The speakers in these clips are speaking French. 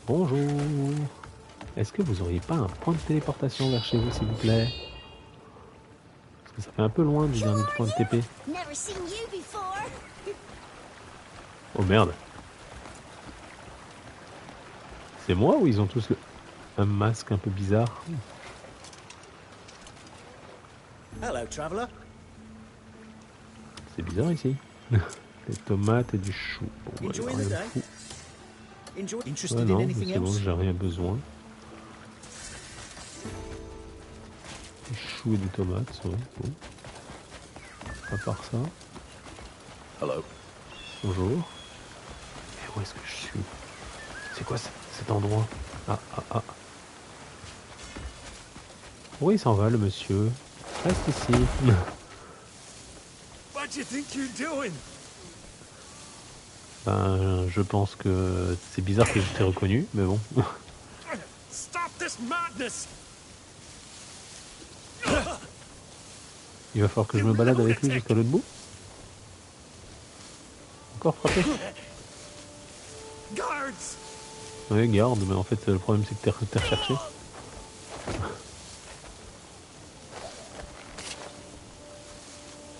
Bonjour. Est-ce que vous auriez pas un point de téléportation vers chez vous, s'il vous plaît? Parce que ça fait un peu loin du dernier point de TP. Oh merde. C'est moi ou ils ont tous un masque un peu bizarre? Hello, traveler. C'est bizarre ici. Des tomates et du chou. Bon, bah, Enjoying rien the de day? fou. Ouais, Interested in non, mais anything c'est bon, else? j'ai rien besoin. Du chou et des tomates, ouais, bon. À part ça. Hello. Bonjour. Mais où est-ce que je suis? C'est quoi cet endroit? Ah. Pourquoi il s'en va, le monsieur? Reste ici. What do you think you're doing? Ben, je pense que c'est bizarre que je t'ai reconnu, mais bon. Stop this madness! Il va falloir que je me balade avec lui jusqu'à l'autre bout. Encore frappé? Guards! Oui, garde, mais en fait, le problème c'est que t'es recherché.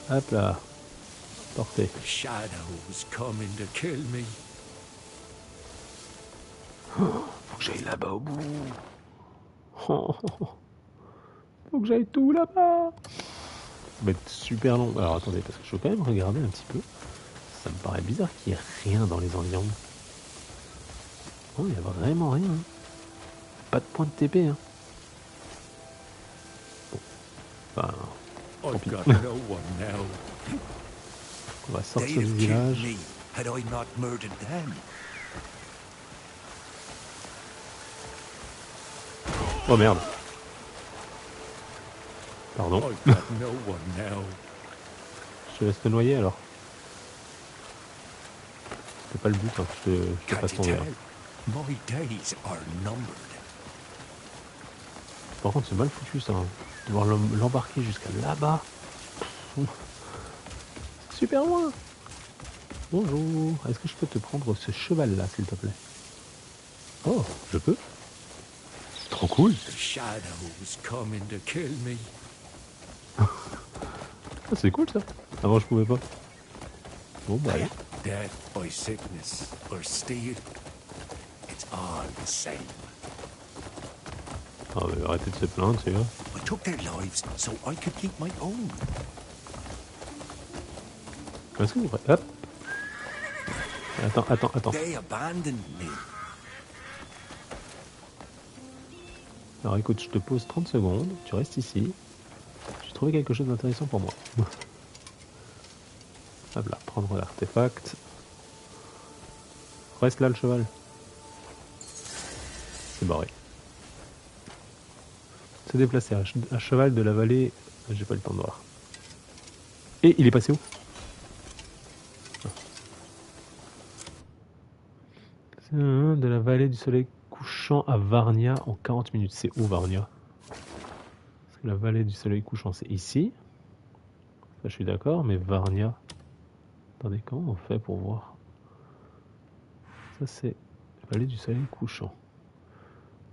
Hop là. Portez. The shadows coming to kill me. Faut que j'aille là-bas au bout. Faut que j'aille tout là-bas. Ça va être super long. Alors attendez, parce que je veux quand même regarder un petit peu. Ça me paraît bizarre qu'il n'y ait rien dans les environs. Non, il n'y a vraiment rien. Hein. Pas de point de TP. Hein. Bon. Enfin, tant pis. On va sortir du village. Oh merde. Pardon. Je te laisse te noyer alors. C'est pas le but, hein. Je te fasse tomber. Par contre, c'est mal foutu ça. Hein. Devoir l'embarquer jusqu'à là-bas. C'est super loin. Bonjour. Est-ce que je peux te prendre ce cheval-là, s'il te plaît? Oh, je peux. C'est trop cool. Ah, c'est cool ça. Avant, je pouvais pas. Bon, bah allez. Death by sickness or steal, it's all the same. Ah, mais arrêtez de se plaindre, c'est vrai. I took their lives so I could keep my own. Est-ce que vous... Hop. Attends. They abandoned me. Alors écoute, je te pose 30 secondes. Tu restes ici. J'ai trouvé quelque chose d'intéressant pour moi. Hop là, prendre l'artefact. Reste là le cheval. C'est barré. Se déplacer à cheval de la vallée. J'ai pas le temps de voir. Et il est passé où? De la vallée du soleil couchant à Varnia en 40 minutes. C'est où Varnia? Parce que la vallée du soleil couchant c'est ici. Ça je suis d'accord, mais Varnia. Attendez, comment on fait pour voir? Ça c'est la vallée du soleil couchant.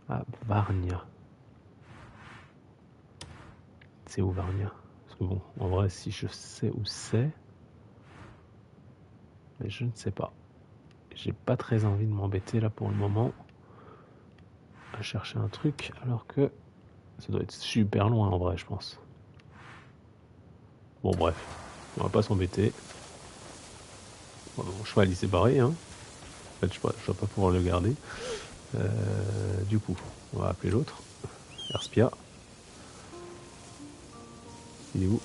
Ah, Varnia. C'est où Varnia? Parce que bon, en vrai, si je sais où c'est, mais je ne sais pas. J'ai pas très envie de m'embêter là pour le moment à chercher un truc, alors que ça doit être super loin en vrai, je pense. Bon, bref, on va pas s'embêter. Bon, mon cheval il s'est barré, hein. En fait, je vais pas pouvoir le garder. Du coup, on va appeler l'autre. Erspia. Il est où?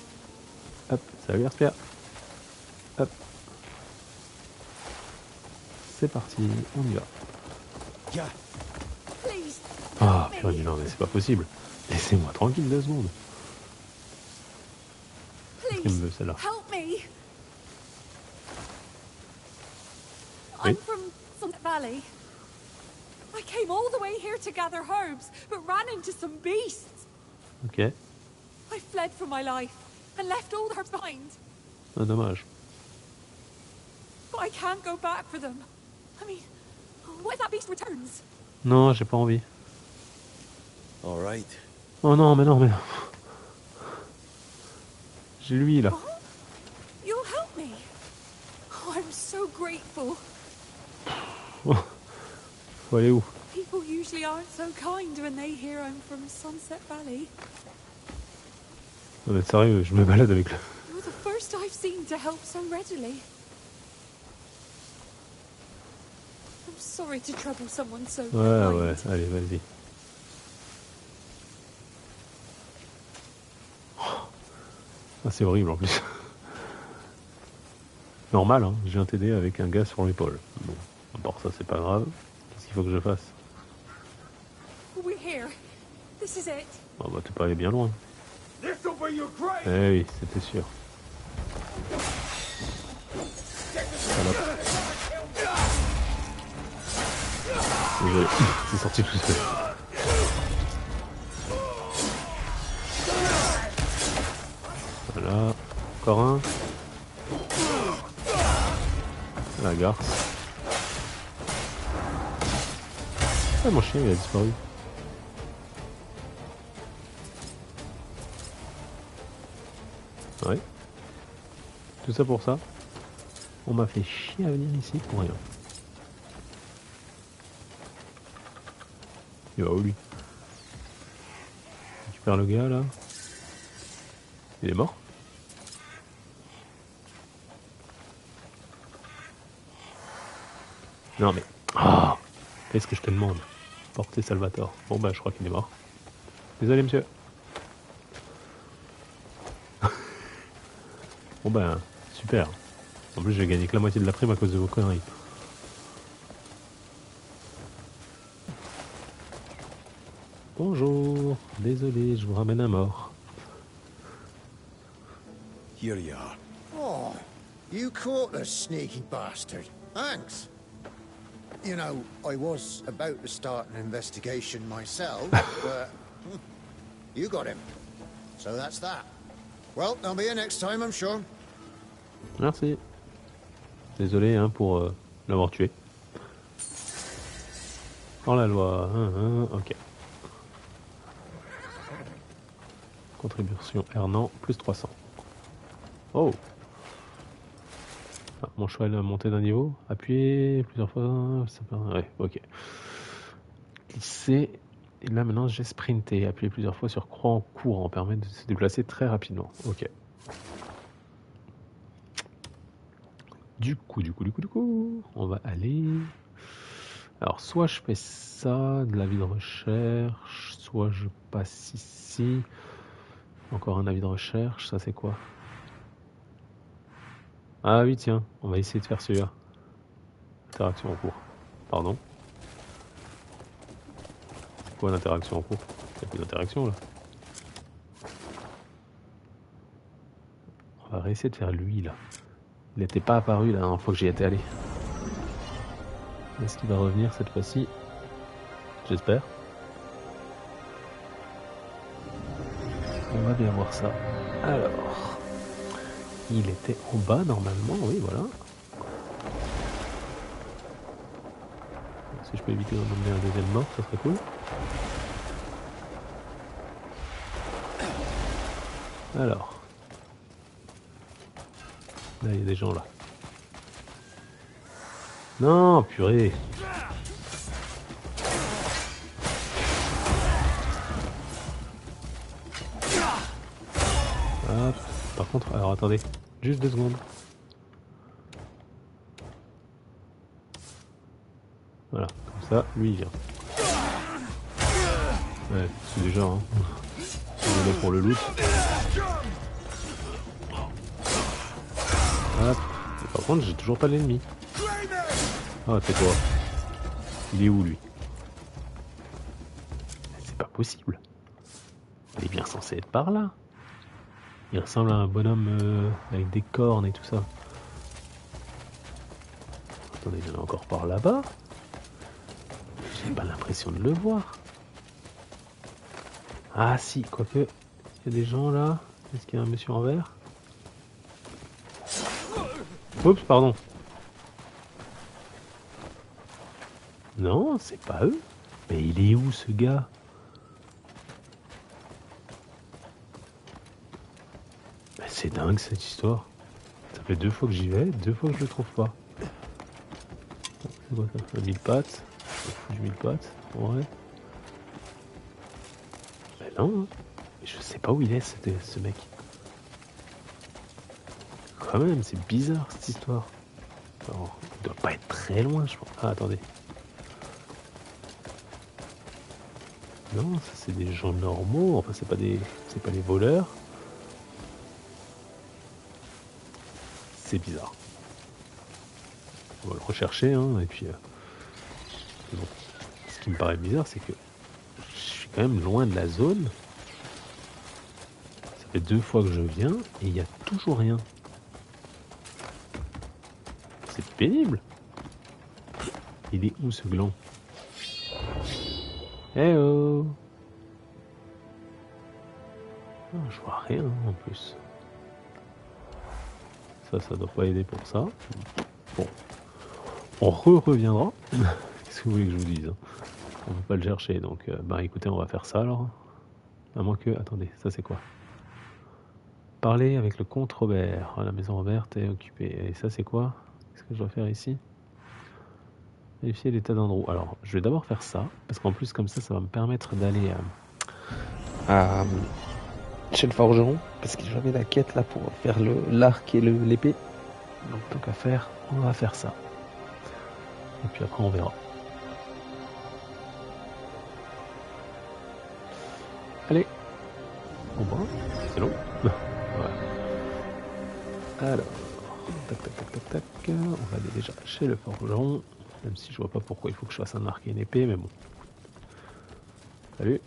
Hop, salut Erspia. Hop. C'est parti, on y va. Ah, purée, non, mais c'est pas possible. Laissez-moi tranquille 2 secondes. Qu'est-ce qu'elle me veut, celle-là? I'm from Sunset Valley. I came all the way here to gather herbs, but ran into some beasts. Ok. I fled for my life and left all the herbs behind. Ah, dommage. But I can't go back for them. I mean, what if that beast returns? Non, j'ai pas envie. All right. Oh non, mais non, mais non. J'ai lui là. What? You'll help me? Oh, I'm so grateful. Faut aller où? People usually aren't so kind when they hear I'm from Sunset Valley. Non mais sérieux, je me balade avec le... You're the first I've seen to help so readily. I'm sorry to trouble someone so Ouais, kind. ouais, allez, vas-y. Ah, c'est horrible en plus. Normal, hein, je viens t'aider avec un gars sur l'épaule. Bon, à part ça, c'est pas grave. Qu'est-ce qu'il faut que je fasse? We're here. This is it. Ah bah t'es pas allé bien loin. This'll be your grave. Eh oui, c'était sûr. Salope. Désolé, c'est sorti tout seul. Voilà, encore un. La garce. Ah, mon chien il a disparu. Ouais. Tout ça pour ça. On m'a fait chier à venir ici pour rien. Il va où lui? Récupère le gars là. Il est mort? Non mais... Ah, fais ce que je te demande. Portez Salvatore. Bon bah je crois qu'il est mort. Désolé monsieur. Bon ben, super. En plus j'ai gagné que la moitié de la prime à cause de vos conneries. Bonjour. Désolé, je vous ramène un mort. Here you are. Oh, you caught the sneaky bastard. Thanks. You know, I was about to start an investigation myself, but you got him. So that's that. Well, I'll be here next time, I'm sure. Merci. Désolé hein, pour l'avoir tué. Dans la loi. Ok. Contribution Hernan, plus 300. Oh. Ah, mon cheval a monté d'un niveau. Appuyez plusieurs fois. Ça peut... Ouais, ok. Glisser. Et là maintenant j'ai sprinté. Appuyer plusieurs fois sur croix en courant permet de se déplacer très rapidement. Ok. Du coup, on va aller... Alors, soit je fais ça, de l'avis de recherche, soit je passe ici. Encore un avis de recherche, ça c'est quoi? Ah oui, tiens, on va essayer de faire celui-là. Interaction en cours. Pardon. C'est quoi l'interaction en cours? Il n'y a plus d'interaction là. On va réessayer de faire lui là. Il n'était pas apparu la dernière fois que j'y étais allé. Est-ce qu'il va revenir cette fois-ci? J'espère. On va bien voir ça. Alors, il était en bas normalement, oui voilà. Si je peux éviter d'en emmener un deuxième mort, ça serait cool. Alors. Là, il y a des gens là. Non, purée. Hop. Par contre, alors attendez. Juste 2 secondes. Voilà, comme ça, lui il vient. Ouais, c'est déjà, hein. On est là pour le loot. Hop. Et par contre, j'ai toujours pas l'ennemi. Ah, c'est toi. Il est où lui? C'est pas possible. Il est bien censé être par là. Il ressemble à un bonhomme avec des cornes et tout ça. Attendez, il y en a encore par là-bas. J'ai pas l'impression de le voir. Ah si, quoique, il y a des gens là. Est-ce qu'il y a un monsieur en vert? Oups, pardon. Non, c'est pas eux. Mais il est où ce gars? Bah, c'est dingue cette histoire. Ça fait 2 fois que j'y vais, 2 fois que je le trouve pas. C'est quoi ça? Un 1000 pattes. Je fous du 1000 pattes. Ouais. Ben non, hein. Je sais pas où il est ce mec. Quand même, c'est bizarre cette histoire. Alors, il doit pas être très loin, je pense. Ah, attendez. Non, ça c'est des gens normaux. Enfin, c'est pas les voleurs. C'est bizarre. On va le rechercher, hein, et puis... bon. Ce qui me paraît bizarre, c'est que je suis quand même loin de la zone. Ça fait 2 fois que je viens, et il n'y a toujours rien. C'est pénible. Il est où ce gland? Eh oh! Ah, je vois rien en plus. Ça doit pas aider pour ça. Bon. On reviendra. Qu'est-ce que vous voulez que je vous dise, hein? On peut pas le chercher, donc bah écoutez, on va faire ça alors. À moins que... Attendez, ça c'est quoi? Parler avec le comte Robert. La maison Robert est occupée. Et ça c'est quoi? Qu'est-ce que je dois faire ici? Vérifier l'état d'Andrew. Alors, je vais d'abord faire ça, parce qu'en plus comme ça va me permettre d'aller chez le forgeron, parce que j'avais la quête là pour faire l'arc et l'épée. Donc tant qu'à faire, on va faire ça. Et puis après on verra. Allez. Bon bah, c'est long. Voilà. Alors, tac tac tac tac tac. On va aller déjà chez le forgeron. Même si je vois pas pourquoi il faut que je fasse un arc et une épée, mais bon. Salut.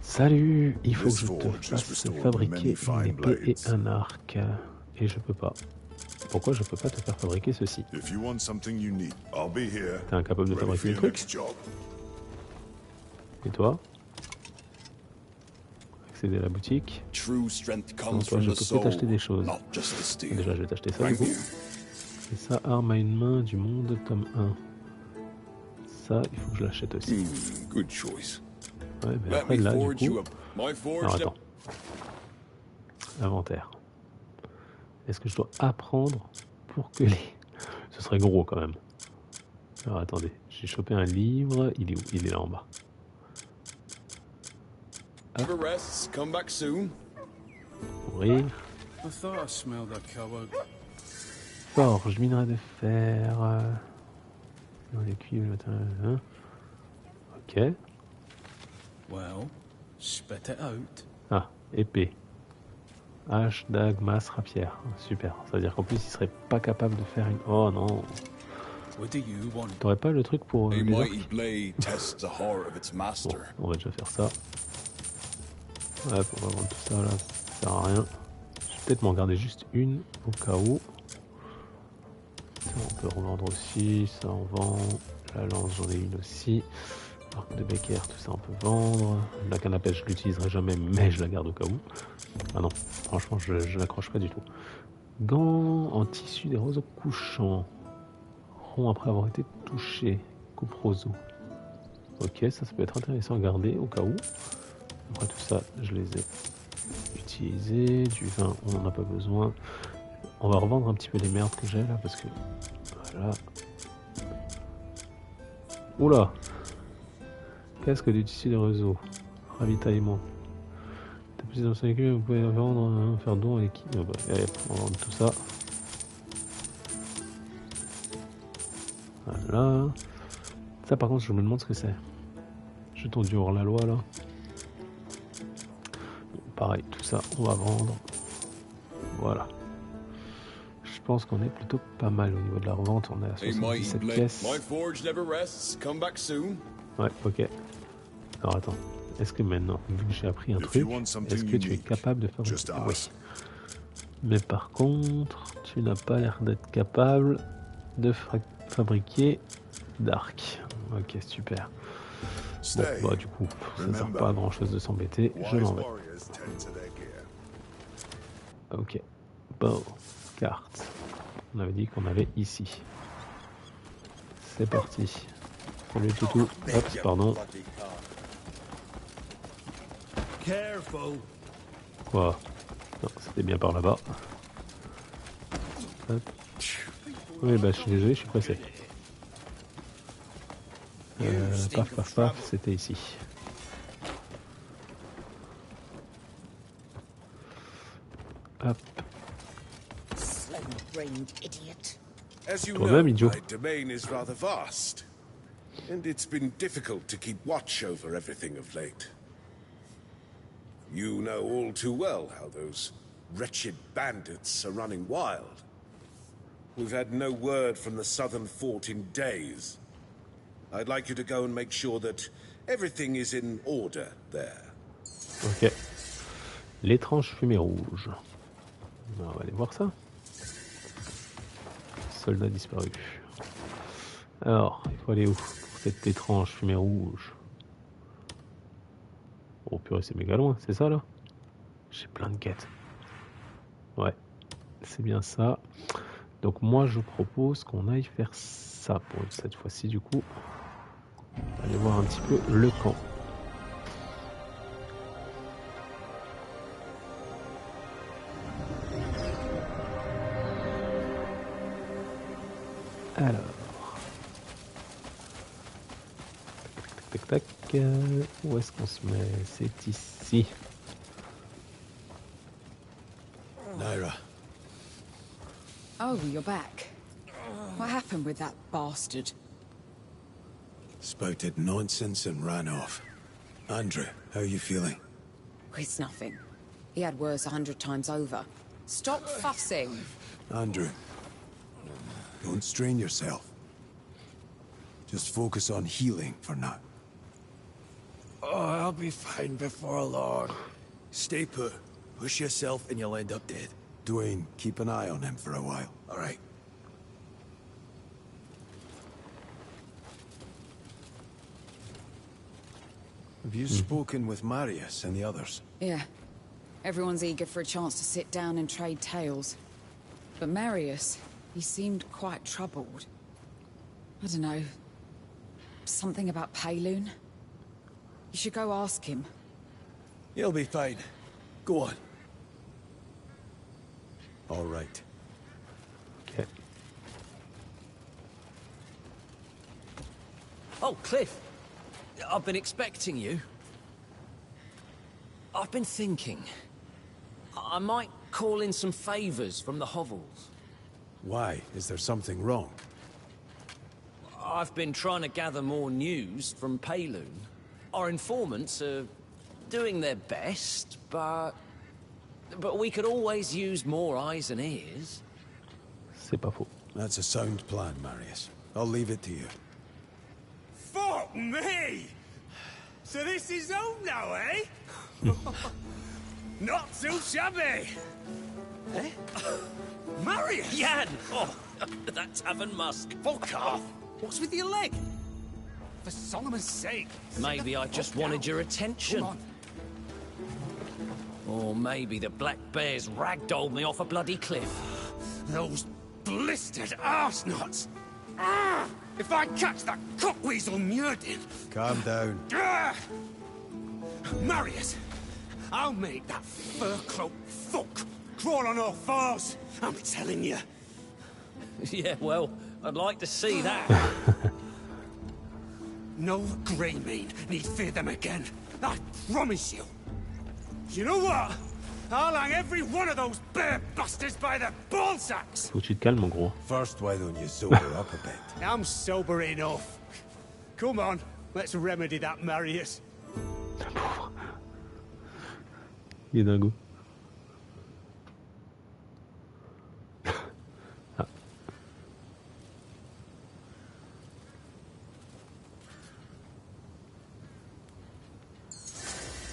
Salut, il faut que je te fasse fabriquer une épée et un arc. Et je peux pas. Pourquoi je peux pas te faire fabriquer ceci? T'es incapable de fabriquer le truc? Et toi? Accéder à la boutique. Non, toi, je peux que t'acheter des choses. Déjà, je vais t'acheter ça du coup. Et ça, arme à une main du monde, tome 1. Ça, il faut que je l'achète aussi. Ouais, mais après là, du coup... Alors attends. Inventaire. Est-ce que je dois apprendre pour que les... Ce serait gros quand même. Alors attendez, j'ai chopé un livre. Il est où? Il est là en bas. Ah. Ouvrir. Forge, minerai de fer. Dans les cuivres, hein. Ok. Ah, épée. Hache, dague, masse, rapière. Super. Ça veut dire qu'en plus, il serait pas capable de faire une... Oh non. T'aurais pas le truc pour les orques? Bon, on va déjà faire ça. Ouais, on va vendre tout ça là. Ça sert à rien. Je vais peut-être m'en garder juste une au cas où. Ça, on peut revendre aussi. Ça, on vend. La lance, j'en ai une aussi. Arc de Becker, tout ça on peut vendre. La canne à pêche, je l'utiliserai jamais, mais je la garde au cas où. Ah non, franchement, je l'accroche pas du tout. Gants en tissu des roseaux couchants. Rond après avoir été touché. Coupe roseau. Ok, ça peut être intéressant à garder au cas où. Après tout ça, je les ai utilisés. Du vin, on n'en a pas besoin. On va revendre un petit peu les merdes que j'ai là, parce que... Voilà. Oula! Casque du tissu des réseaux. Ravitaillement. T'as plus dans 5 vous pouvez vendre, faire don à l'équipe. Ah bah, allez, on va vendre tout ça. Voilà. Ça par contre je me demande ce que c'est. Jeton du hors-la-loi là. Bon, pareil, tout ça on va vendre. Voilà. Je pense qu'on est plutôt pas mal au niveau de la revente. On est à 77 pièces. Ouais, ok. Alors attends, est-ce que maintenant, vu que j'ai appris un truc, est-ce que tu es capable de fabriquer? Oui. Mais par contre, tu n'as pas l'air d'être capable de fabriquer d'arc. Ok, super. Bon, bah du coup, ça ne sert pas à grand chose de s'embêter, je m'en vais. Ok. Bon, carte. On avait dit qu'on avait ici. C'est parti. Salut toutou. Hop, pardon. Careful. Quoi? Non, c'était bien par là-bas. Hop. Oui, bah je suis désolé, je suis pressé. Paf, paf, paf, c'était ici. Hop. Slow-brained idiot. As you Toi-même, know, idiot. my domain is rather vast, and it's been difficult to keep watch over everything of late. You know all too well how those wretched bandits are running wild. We've had no word from the southern fort in days. I'd like you to go and make sure that everything is in order there. Ok. L'étrange fumée rouge. On va aller voir ça. Soldat disparu. Alors, il faut aller où pour cette étrange fumée rouge? Oh purée, c'est méga loin, c'est ça là? J'ai plein de quêtes. Ouais, c'est bien ça. Donc moi je propose qu'on aille faire ça pour cette fois-ci du coup. On va aller voir un petit peu le camp. Alors. Tac tac tac. Où est-ce qu'on se met? C'est ici. Naira, Oh, you're back. What happened with that bastard? Spouted nonsense and ran off. Andrew, how are you feeling? It's nothing. He had worse 100 times over. Stop fussing. Andrew, don't strain yourself. Just focus on healing for now. Oh, I'll be fine before long. Stay put. Push yourself and you'll end up dead. Dwayne, keep an eye on him for a while. All right. Have you spoken with Marius and the others? Yeah. Everyone's eager for a chance to sit down and trade tales. But Marius, he seemed quite troubled. I don't know. Something about Payloon? You should go ask him. You'll be fine. Go on. All right. Ok. Oh, Cliff. I've been expecting you. I've been thinking. I might call in some favors from the hovels. Why? Is there something wrong? I've been trying to gather more news from Payloon. Our informants are doing their best, but we could always use more eyes and ears. C'est pas faux. That's a sound plan, Marius. I'll leave it to you. Fuck me! So this is home now, eh? Not too shabby! Eh? Marius! Jan! Oh, that tavern musk. Fuck off! What's with your leg? For Solomon's sake! Maybe I just wanted your attention. Come on. Or maybe the black bears ragdolled me off a bloody cliff. Those blistered arse-nuts! Ah! If I catch that cockweasel Muradin! Calm down. Ah! Marius! I'll make that fur-cloaked fuck crawl on all fours! I'm telling you! Yeah, well, I'd like to see that. No Greymane need fear them again. I promise you. You know what? I'll hang every one of those bear bastards by their ballsacks! Faut que tu te calmes, mon gros. First, why don't you sober up a bit? I'm sober enough. Come on, let's remedy that, Marius. Il est dingo. Ah.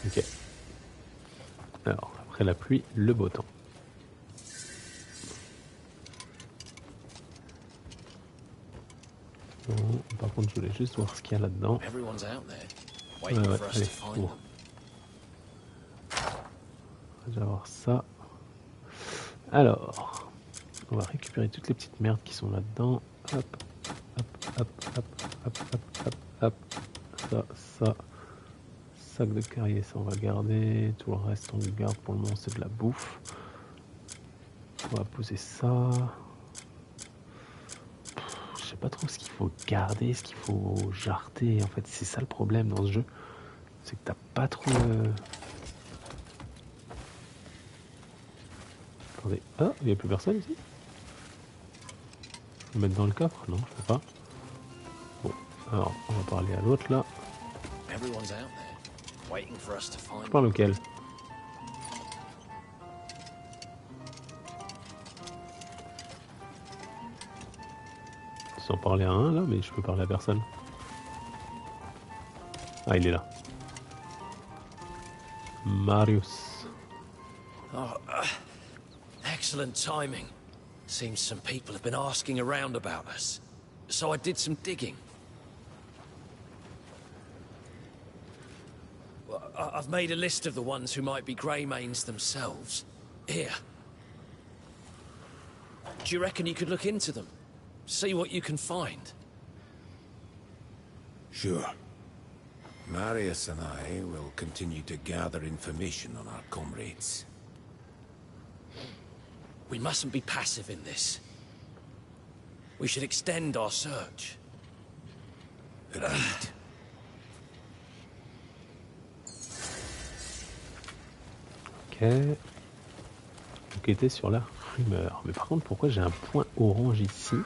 Ok. Alors, après la pluie, le beau temps. Bon, par contre, je voulais juste voir ce qu'il y a là-dedans. Everyone's out there, Ouais, waiting ouais, for us allez, to find bon. them. On va déjà voir ça. Alors, on va récupérer toutes les petites merdes qui sont là-dedans. Hop. Hop, hop, hop, hop, hop, hop. Ça. Sac de carrier, ça on va garder. Tout le reste on le garde pour le moment, c'est de la bouffe. On va poser ça. Je sais pas trop ce qu'il faut garder, ce qu'il faut jarter. En fait, c'est ça le problème dans ce jeu. C'est que t'as pas trop... Attendez. Ah, il n'y a plus personne ici? Je vais mettre dans le coffre? Non, je peux pas. Bon, alors, on va parler à l'autre là. Everyone's out there, waiting for us to find. Je parle auquel? Sans parler à un là, mais je peux parler à personne. Ah, il est là. Marius. Oh, excellent timing. Seems some people have been asking around about us. So I did some digging. Well, I've made a list of the ones who might be Greymanes themselves. Here. Do you reckon you could look into them? See what you can find? Sure. Marius and I will continue to gather information on our comrades. We mustn't be passive in this. We should extend our search. Agreed. Ok. Enquêter sur la rumeur. Mais par contre, pourquoi j'ai un point orange ici?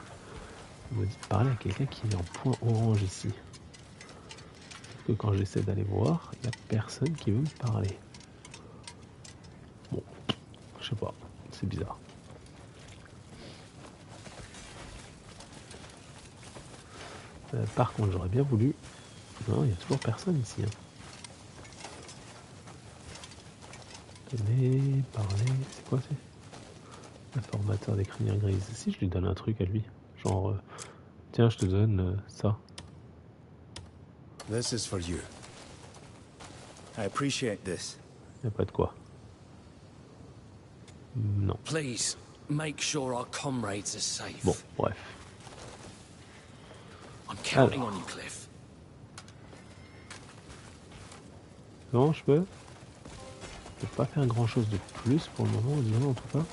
On me dit de parler à quelqu'un qui est en point orange ici. Parce que quand j'essaie d'aller voir, il n'y a personne qui veut me parler. Bon, je sais pas, c'est bizarre. Par contre, j'aurais bien voulu... Non, il n'y a toujours personne ici. Hein. Tenez, parler... C'est quoi c'est? Informateur des crinières grises. Si je lui donne un truc à lui. Genre... tiens, je te donne ça. This is for you. I appreciate this. Il n'y a pas de quoi. Non. Please, make sure our comrades are safe. Bon, bref. I'm counting on you, Cliff. Non, je peux pas faire grand chose de plus pour le moment, disons en tout cas.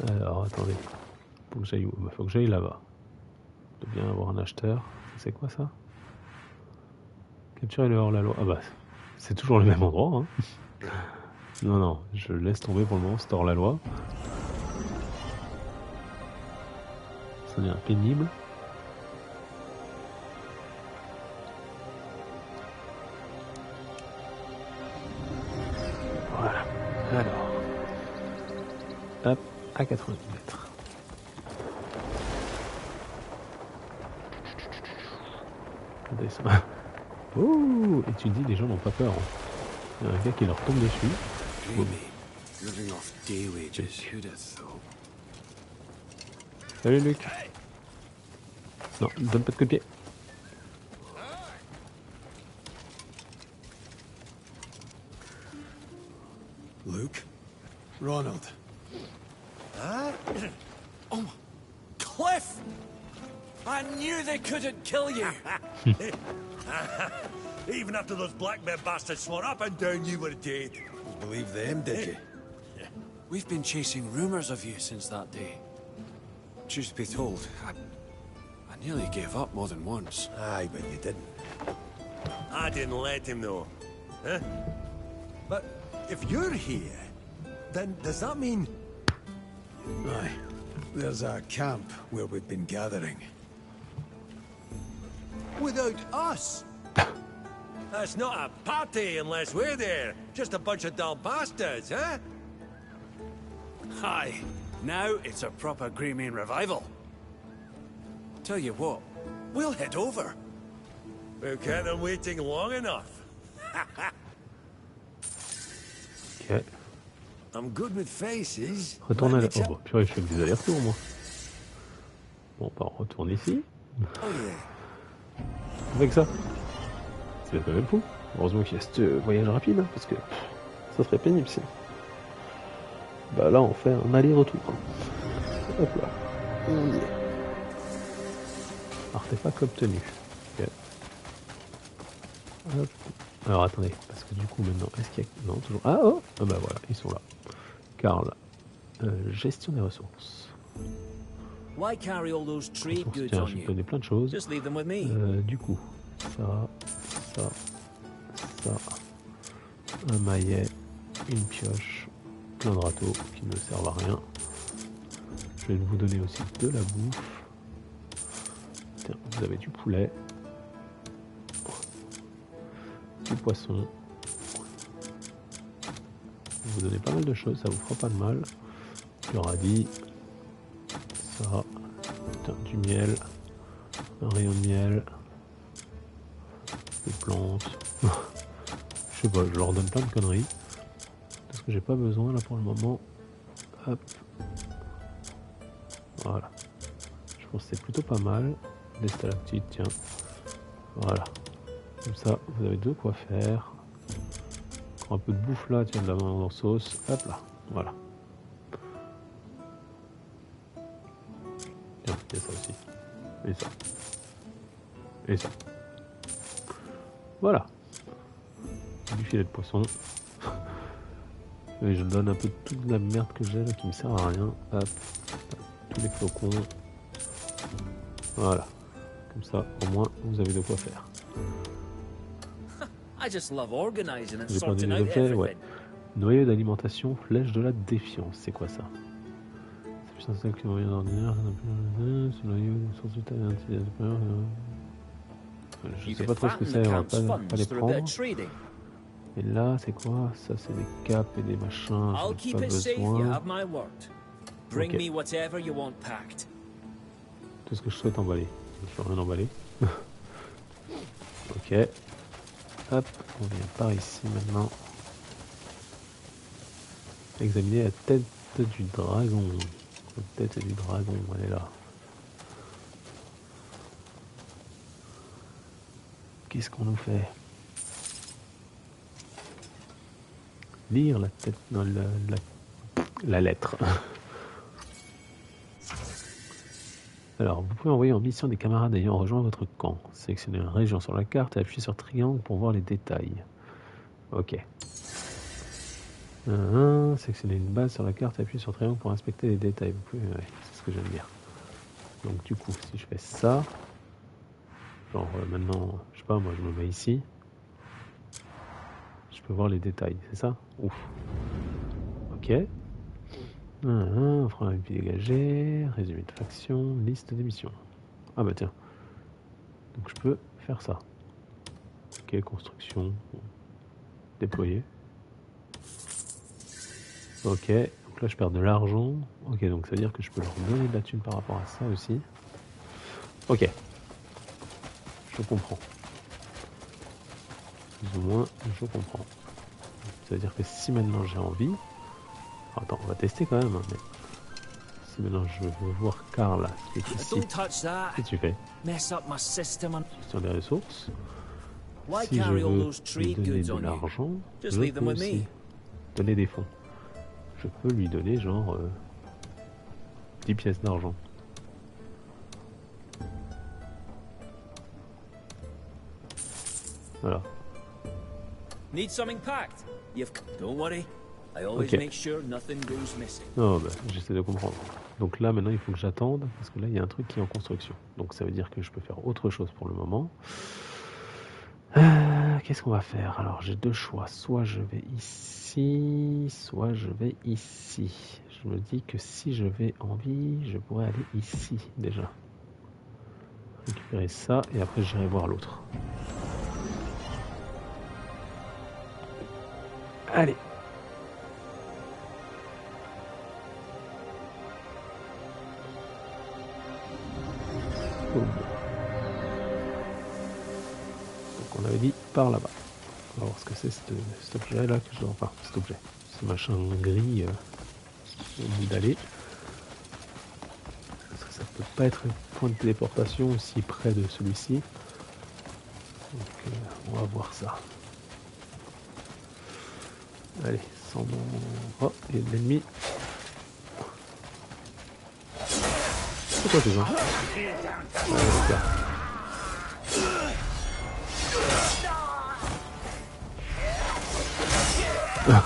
Alors, attendez. Faut que j'aille où? Bah, faut que j'aille là-bas. Je dois bien avoir un acheteur. C'est quoi ça? Capturer le hors-la-loi. Ah bah, c'est toujours le même endroit. Hein. Non, non, je laisse tomber pour le moment, c'est hors-la-loi. Ça devient pénible. Voilà. Alors. Hop, à 90 mètres. Descend. Oh, et tu dis les gens n'ont pas peur. Hein. Il y a un gars qui leur tombe dessus. Living off day wages. Who'd have thought? Salut Luc. Non, donne pas de coup de pied. Luke? Ronald? Oh, Cliff! I knew they couldn't kill you. Even after those black bear bastards swore up and down you were dead. Believe them, did you? We've been chasing rumors of you since that day. Truth be told, I nearly gave up more than once. Aye, but you didn't. I didn't let him know. Huh? But if you're here, then does that mean... Aye. There's a camp where we've been gathering. without us? That's not a party unless we're there. Just a bunch of dull bastards, huh? Aye. Now it's a proper Greymane revival. Tell you what, we'll head over. We've kept them waiting long enough. Ok. I'm good with faces. Retourne à la... Oh bah purée, je fais des allers-retours moi. Bon bah on retourne ici. Oh yeah. Avec ça. C'est quand même fou. Heureusement qu'il y a ce voyage rapide, hein, parce que ça serait pénible sinon. Bah là on fait un aller-retour. Hop là. On y est. Artefact obtenu. Ok. Hop. Alors attendez, parce que du coup maintenant, est-ce qu'il y a... Non, toujours... Ah oh, ah bah voilà, ils sont là. Karl, gestion des ressources. Why carry all those trade Ressources, goods tiens, on je vais you? donner plein de choses. Just leave them with me. Du coup, ça, un maillet, une pioche, plein de râteaux qui ne servent à rien. Je vais vous donner aussi de la bouffe. Tiens, vous avez du poulet, du poisson. Je vais vous donner pas mal de choses, ça vous fera pas de mal. Du radis, ça, tiens, du miel, un rayon de miel, des plantes. Je sais pas, je leur donne plein de conneries. Parce que j'ai pas besoin là pour le moment. Hop. Voilà. Je pense que c'est plutôt pas mal. Des stalactites, tiens. Voilà. Comme ça, vous avez de quoi faire. Encore un peu de bouffe là, tiens, de la viande en sauce. Hop là. Voilà. Tiens, il y a ça aussi. Et ça. Et ça. Voilà. Du filet de poisson. Et je donne un peu toute la merde que j'ai là qui me sert à rien. Hop. Tous les flocons. Voilà. Comme ça, au moins, vous avez de quoi faire. I just love organizing and J'ai perdu sorting des out objets, everything. ouais. Noyau d'alimentation, flèche de la défiance. C'est quoi ça? C'est puissance celle qui moyen d'ordinaire. Ce noyau de source de taille d'intérieur. Je You sais could pas trop ce que fatten c'est, the on va camp's pas les funds through a bit prendre. of trading. Et là, c'est quoi? Ça, c'est des capes et des machins. I'll J'en ai keep pas it safe, you besoin. have my word. Bring Ok. me whatever you want packed. Tout ce que je souhaite emballer. Je vais rien emballer. Ok. Hop, on vient par ici maintenant. Examiner la tête du dragon. La tête du dragon, elle est là. Qu'est-ce qu'on nous fait? Lire la tête dans la lettre. Alors, vous pouvez envoyer en mission des camarades ayant rejoint votre camp. Sélectionnez une région sur la carte et appuyez sur triangle pour voir les détails. Ok. Sélectionnez une base sur la carte et appuyez sur triangle pour inspecter les détails. Vous pouvez, ouais, c'est ce que j'aime dire. Donc du coup, si je fais ça, genre maintenant, je sais pas, moi je me mets ici. Je peux voir les détails, c'est ça? Ouf. Ok. Offrant un vie dégagé, résumé de faction, liste des missions. Ah bah tiens. Donc je peux faire ça. Ok, construction. Déployer. Ok, donc là je perds de l'argent. Ok, donc ça veut dire que je peux leur donner de la thune par rapport à ça aussi. Ok. Je comprends. Plus ou moins, je comprends. Ça veut dire que si maintenant j'ai envie... Attends, on va tester quand même. Mais... Si maintenant je veux voir Karl, qui est ici, Don't touch that. qu'est-ce que tu fais? Mess up my system. Sur les ressources. Why Si je carry all veux those lui trade donner goods de on you? l'argent, Just je leave them peux with aussi me. donner des fonds. Je peux lui donner genre 10 pièces d'argent. Voilà. Need something packed? Don't worry. I always Ok. make sure nothing goes missing. Non, bah, j'essaie de comprendre. Donc là, maintenant, il faut que j'attende, parce que là, il y a un truc qui est en construction. Donc ça veut dire que je peux faire autre chose pour le moment. Qu'est-ce qu'on va faire? Alors, j'ai deux choix. Soit je vais ici, soit je vais ici. Je me dis que si je vais en vie, je pourrais aller ici, déjà. Récupérer ça, et après, j'irai voir l'autre. Allez. Boum. Donc on avait dit par là-bas. On va voir ce que c'est cet objet là que je dois... Enfin, cet objet. Ce machin gris au bout d'aller. Parce que ça peut pas être un point de téléportation aussi près de celui-ci. Donc on va voir ça. Allez, sans mon... Oh, il y a de l'ennemi. quoi c'est ça? D'accord.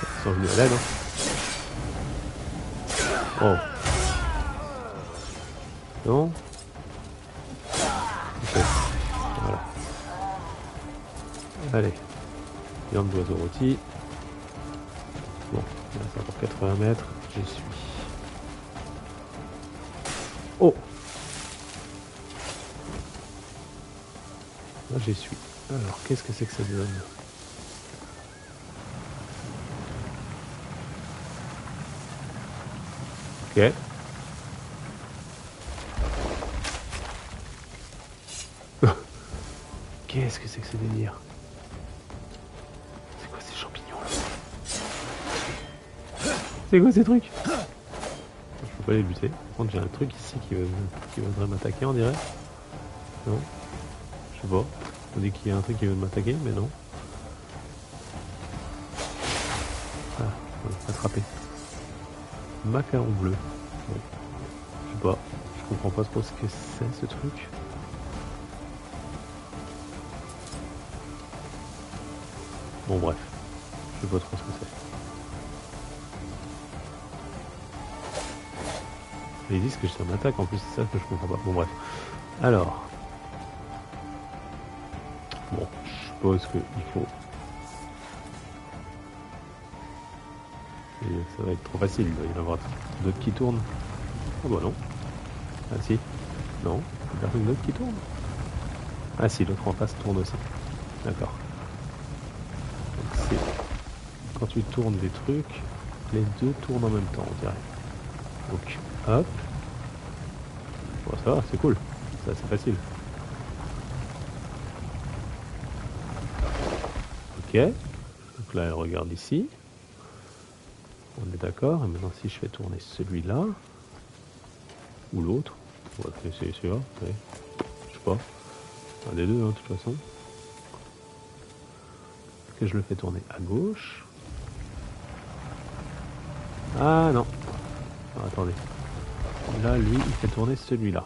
Ils sont venus à l'aide. Oh. Non. Ok. Voilà. Allez. Viande d'oiseau rôti. Bon, il reste encore 80 mètres. J'y suis. Oh. Là j'y suis. Alors, qu'est-ce que c'est que cette zone? Ok. Qu'est-ce que c'est que ce délire? C'est quoi ces champignons là? C'est quoi ces trucs? Je peux pas les buter. Par contre j'ai un truc ici qui voudrait m'attaquer on dirait. Non? Je sais pas. On dit qu'il y a un truc qui veut m'attaquer mais non. Ah, on va attraper. Macaron bleu. Bon. Je sais pas. Je comprends pas trop ce que c'est ce truc. Bon bref. Je sais pas trop ce que c'est. Ils disent que ça m'attaque en plus, c'est ça que je comprends pas. Bon bref. Alors. Bon, je suppose qu'il faut... Et ça va être trop facile, il doit y en avoir d'autres qui tournent. Ah bah non. Ah si. Non, il y a personne d'autre qui tourne. Ah si, l'autre en face tourne aussi. D'accord. Donc c'est... Quand tu tournes des trucs, les deux tournent en même temps, on dirait. Donc, hop. Bon, ça va, c'est cool. Ça, c'est facile. Ok. Donc là, elle regarde ici. On est d'accord. Et maintenant, si je fais tourner celui-là, ou l'autre, on va essayer celui-là. Ouais. Je sais pas. Un des deux, hein, de toute façon. Est-ce que je le fais tourner à gauche? Ah non. Ah, attendez. Là, lui, il fait tourner celui-là.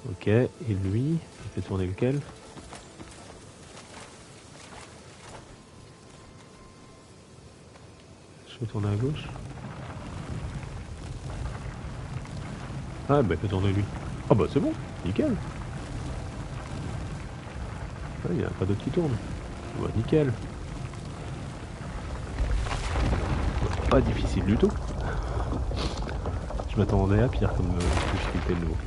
Ok. Et lui, il fait tourner lequel? Je vais tourner à gauche. Ah bah il fait tourner lui. Ah bah c'est bon, nickel. Ah, il n'y a pas d'autre qui tourne. Bah nickel. Pas difficile du tout. Je m'attendais à pire comme difficulté de nouveau.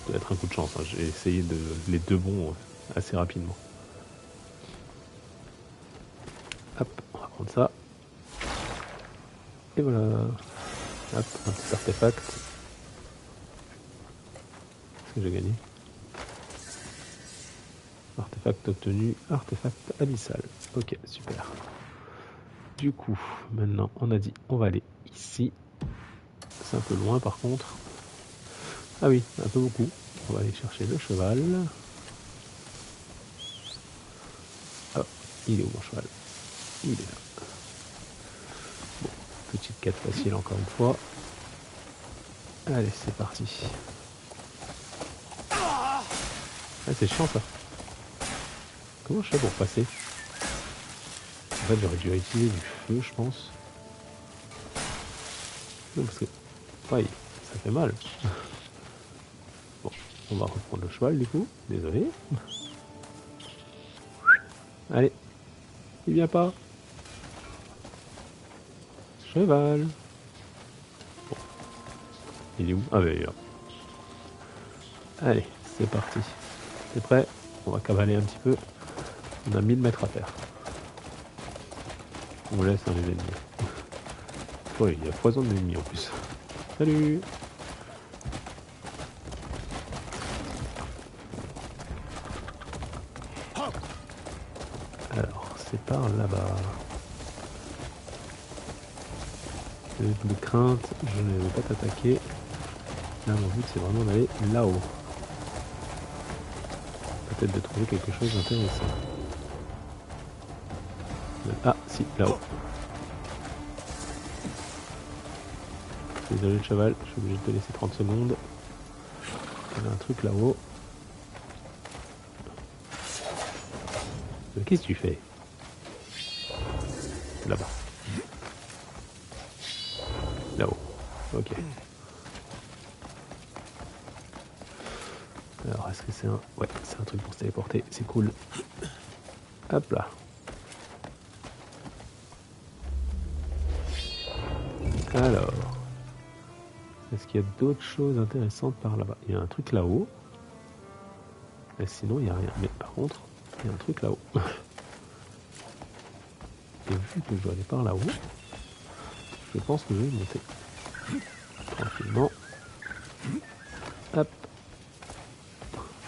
Ça doit être un coup de chance, hein. J'ai essayé de les deux bons assez rapidement. Hop, on va prendre ça. Et voilà. Hop, un petit artefact. Qu'est-ce que j'ai gagné? Artefact obtenu, artefact abyssal. Ok, super. Du coup, maintenant, on a dit, on va aller ici. C'est un peu loin par contre. Ah oui, un peu beaucoup. On va aller chercher le cheval. Oh, il est où mon cheval? Il est là. Bon, petite quête facile encore une fois. Allez, c'est parti. Ah, c'est chiant ça. Comment je fais pour passer? En fait, j'aurais dû utiliser du feu, je pense. Non, parce que... Ouais, ça fait mal. Bon, on va reprendre le cheval du coup. Désolé. Allez. Il vient pas. Cheval. Bon. Il est où? Ah ben il est là. Allez, c'est parti. T'es prêt? On va cavaler un petit peu. On a 1000 mètres à faire. On laisse les ennemis. Oui, il y a foison d'ennemis en plus. Salut! Alors, c'est par là-bas. De crainte, je ne vais pas t'attaquer. Là, mon but, c'est vraiment d'aller là-haut. Peut-être de trouver quelque chose d'intéressant. Ah, si, là-haut. Désolé le cheval, je suis obligé de te laisser 30 secondes. Il y a un truc là-haut. Qu'est-ce que tu fais? Là-bas. Là-haut. Ok. Alors, est-ce que c'est un... Ouais, c'est un truc pour se téléporter. C'est cool. Hop là. Alors. Est-ce qu'il y a d'autres choses intéressantes par là-bas? Il y a un truc là-haut. Et sinon, il n'y a rien. Mais par contre, il y a un truc là-haut. Et vu que je dois aller par là-haut, je pense que je vais monter. Tranquillement. Hop.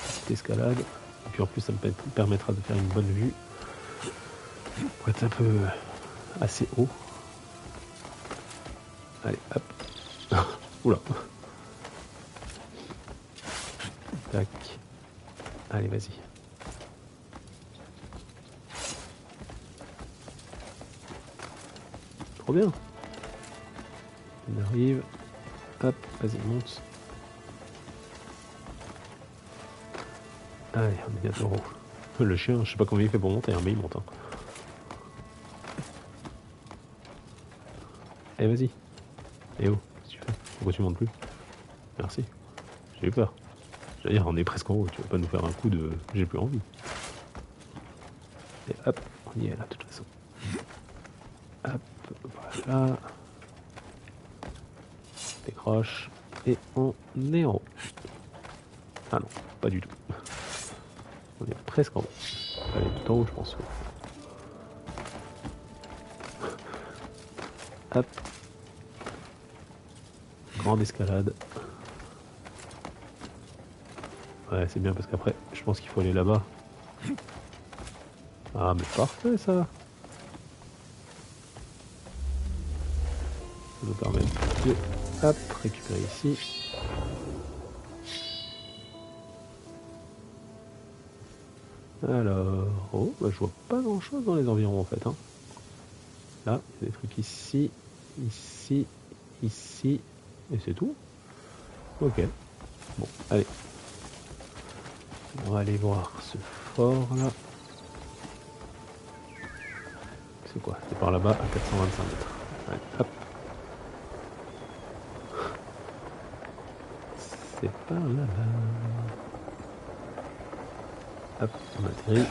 Petite escalade. Et puis en plus, ça me permettra de faire une bonne vue. Pour être un peu assez haut. Allez, hop. Oula. Tac. Allez, vas-y. Trop bien. On arrive. Hop, vas-y, monte. Allez, on est bientôt en haut. Le chien, je sais pas comment il fait pour monter, hein, mais il monte. Hein. Allez, vas-y. Et oh, qu'est-ce que tu fais? Pourquoi tu montes plus? Merci. J'ai eu peur. J'allais dire, on est presque en haut, tu vas pas nous faire un coup de... J'ai plus envie. Et hop, on y est là, de toute façon. Hop, voilà. Décroche. Et on est en haut. Ah non, pas du tout. On est presque en haut. Allez, tout en haut, je pense. Hop. Grande escalade. Ouais, c'est bien parce qu'après, je pense qu'il faut aller là-bas. Ah, mais parfait ça. Ça nous permet de hop, récupérer ici. Alors, oh, bah, je vois pas grand chose dans les environs en fait. Hein. Là, il y a des trucs ici, ici, ici, et c'est tout. Ok. Bon, allez. On va aller voir ce fort là. C'est quoi? C'est par là-bas à 425 mètres. Allez, hop. C'est par là-bas. Hop, on atterrit.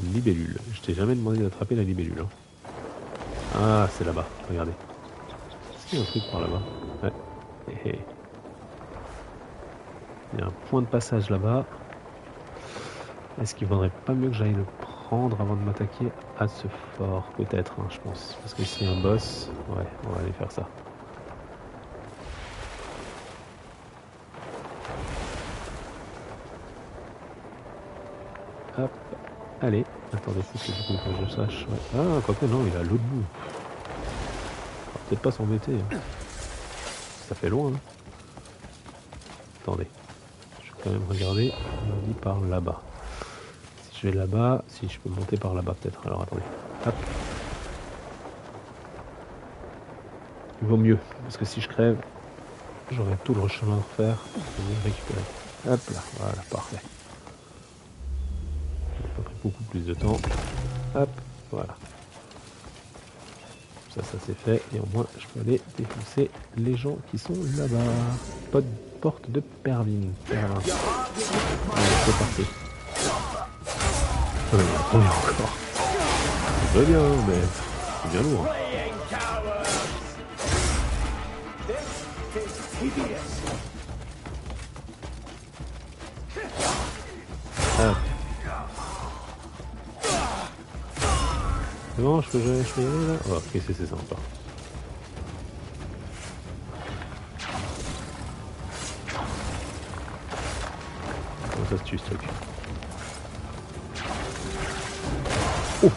Une libellule. Je t'ai jamais demandé d'attraper la libellule. Hein. Ah, c'est là-bas. Regardez. Est-ce qu'il y a un truc par là-bas? Ouais. Hé hé. Il y a un point de passage là-bas. Est-ce qu'il vaudrait pas mieux que j'aille le prendre avant de m'attaquer à ce fort? Peut-être, hein, je pense. Parce que s'il y a un boss, ouais, on va aller faire ça. Hop, allez. Attendez, c'est du coup que je sache. Ouais. Ah, quoique non, il est à l'autre bout. On va peut-être pas s'embêter. Hein. Ça fait loin. Hein. Attendez. Je vais quand même regarder. On me dit par là-bas. Si je vais là-bas, si je peux monter par là-bas peut-être. Alors attendez. Hop. Il vaut mieux. Parce que si je crève, j'aurai tout le chemin à refaire. Je vais récupérer. Hop là. Voilà, parfait. Ça a pris beaucoup plus de temps. Hop. Voilà. Ça c'est fait. Et au moins, je peux aller défoncer les gens qui sont là-bas. Porte de Pervin. Allez, c'est parti. La première encore. C'est bien, mais c'est bien lourd. Ah. C'est bon, je peux y aller là. Oh, qu'est-ce que c'est ça encore? Comment ça se tue ce truc? Oh!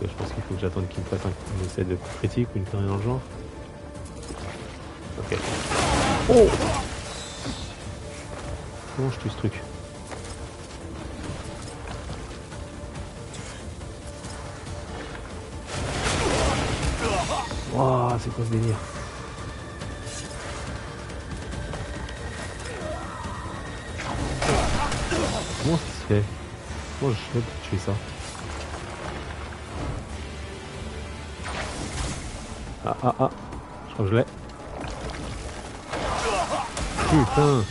Je pense qu'il faut que j'attende qu'il me fasse un essai de critique ou une connerie dans le genre. Ok. Oh! Comment je tue ce truc? Ah, c'est quoi ce délire? Comment ça se fait? Comment je fais pour tuer ça? Ah ah ah, je crois que je l'ai. Putain.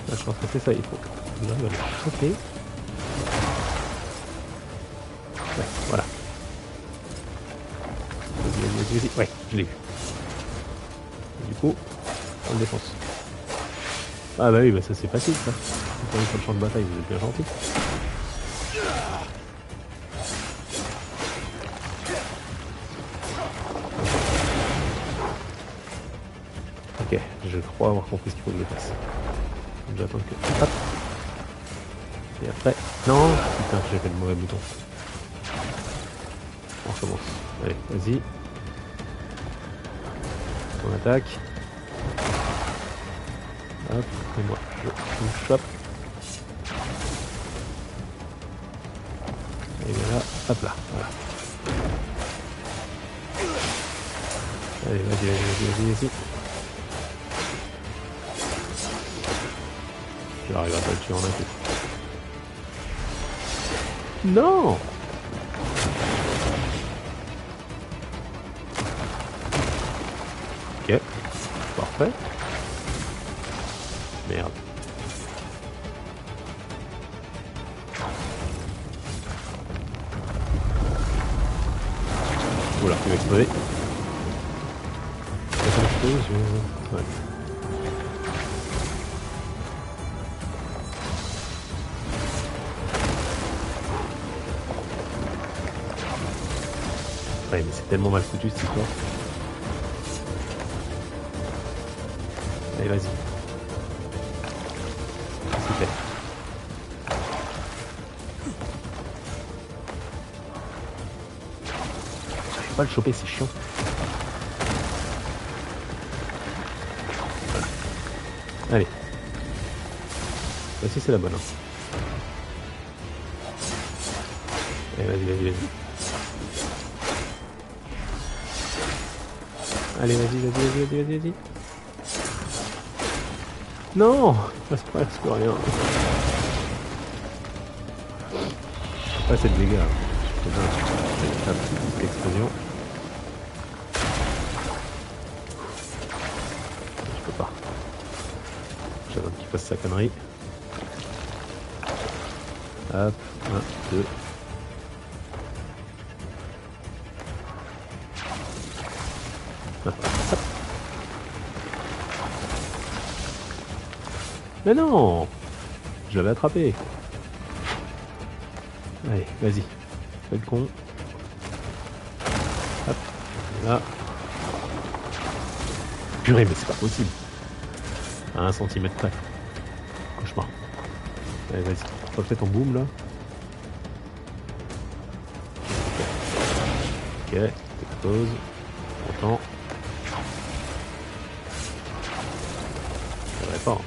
Là, je pense que c'est ça, il faut que j'arrive à le choper. Ouais, voilà. Vas-y. Ouais, je l'ai vu. Et du coup, on le défonce. Ah bah oui, bah ça c'est facile ça. Vous êtes sur le champ de bataille, vous êtes bien gentil. Ok, je crois avoir compris ce qu'il faut que je fasse. Donc j'attends que... Hop. Et après... Non. Putain, j'ai fait le mauvais bouton. On recommence. Allez, vas-y. On attaque. Hop, et moi, je me chope. Et voilà, hop là, voilà. Allez, vas-y. J'arrive à pas le tuer en un coup. Non! Ok, parfait. Merde. Oula, il va exploser. Ouais. Ouais, mais c'est tellement mal foutu cette histoire. Allez, vas-y. C'est fait. J'arrive pas à le choper, c'est chiant. Voilà. Allez. Voici c'est la bonne. Allez, vas-y. Allez, vas-y. Non, il passe presque rien. Pas assez de dégâts. Explosion. Je peux pas. J'attends qu'il fasse sa connerie. Hop, 1, 2. Hop. Mais non! Je l'avais attrapé. Allez, vas-y. Fais le con. Hop. Là. Purée, mais c'est pas possible. À 1 centimètre près. Cauchemar. Allez, vas-y. Faut peut-être en boom là. Ok. Expose. Content. Ça va pas. Hein.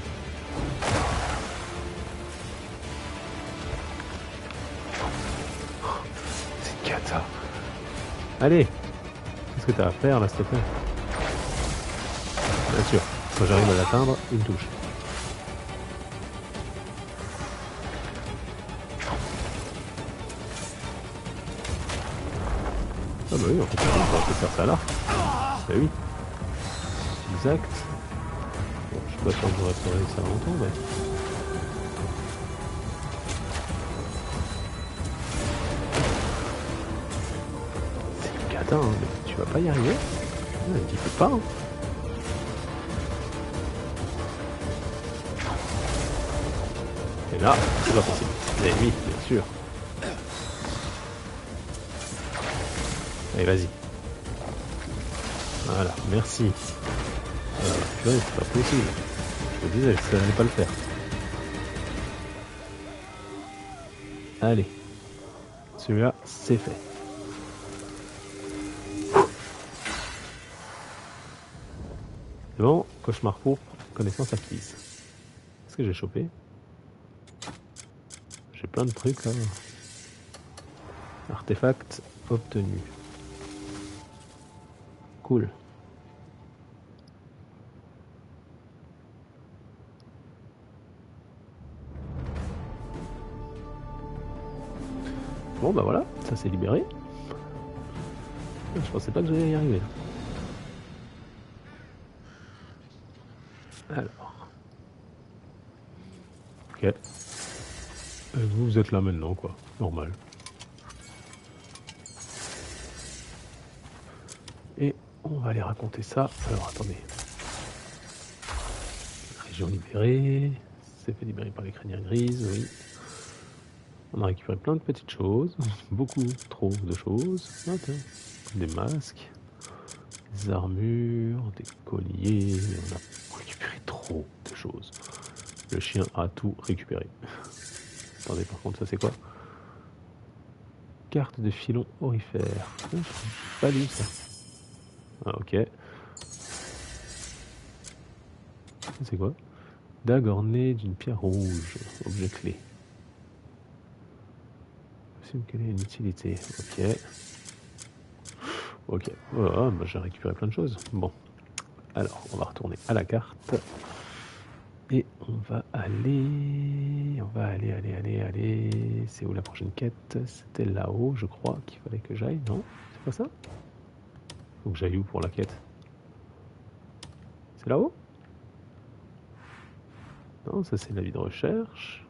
C'est cata. Allez. Qu'est-ce que t'as à faire là, s'il te plaît? Bien sûr. Quand j'arrive à l'atteindre, il me touche. Ah bah oui, en fait, on va faire ça là. Bah oui. Exact. Bon, je suis pas sûr que j'aurais travaillé ça longtemps, mais... C'est une cata, hein, mais tu vas pas y arriver. Ouais, tu peux pas, hein. Et là, c'est pas possible. Mais oui, bien sûr. Allez, vas-y. Voilà, merci. Purée, c'est pas possible. Je te disais, ça n'allait pas le faire. Allez. Celui-là, c'est fait. C'est bon, cauchemar pourpre, connaissance acquise. Qu'est-ce que j'ai chopé? J'ai plein de trucs là. Artefact obtenu. Cool. Bon bah voilà, ça s'est libéré. Je pensais pas que j'allais y arriver. Alors. Ok. Vous êtes là maintenant quoi, normal. Et on va aller raconter ça. Alors attendez. Région libérée. C'est fait libérer par les crinières grises, oui. On a récupéré plein de petites choses. Beaucoup trop de choses. Okay. Des masques. Des armures. Des colliers. On a récupéré trop de choses. Le chien a tout récupéré. Attendez, par contre, ça c'est quoi? Carte de filon aurifère. Pas lu ça. Ah, ok. C'est quoi? Dague ornée d'une pierre rouge. Objet clé. Quelle est une utilité? Ok. Ok. Oh, bah, j'ai récupéré plein de choses. Bon. Alors, on va retourner à la carte. Et on va aller... aller. C'est où la prochaine quête? C'était là-haut, je crois, qu'il fallait que j'aille. Non? C'est pas ça? Faut que j'aille où pour la quête? C'est là-haut? Non, ça c'est l'avis de recherche.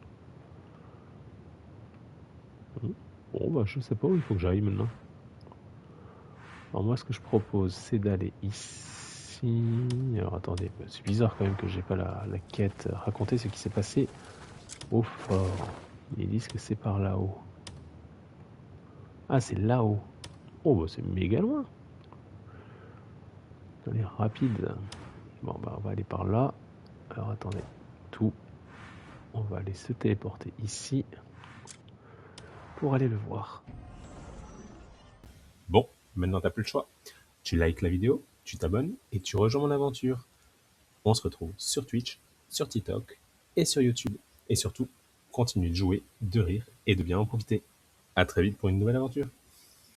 Bon, bah je sais pas où il faut que j'aille maintenant. Alors moi, ce que je propose, c'est d'aller ici. Alors attendez, c'est bizarre quand même que j'ai pas la quête. Raconter ce qui s'est passé au fort. Ils disent que c'est par là-haut. Ah, c'est là-haut. Oh, bah c'est méga loin. Allez, rapide. Bon, bah on va aller par là. Alors attendez, tout. On va aller se téléporter ici pour aller le voir. Bon, maintenant t'as plus le choix. Tu likes la vidéo, tu t'abonnes et tu rejoins mon aventure. On se retrouve sur Twitch, sur TikTok et sur YouTube. Et surtout, continue de jouer, de rire et de bien en profiter. À très vite pour une nouvelle aventure.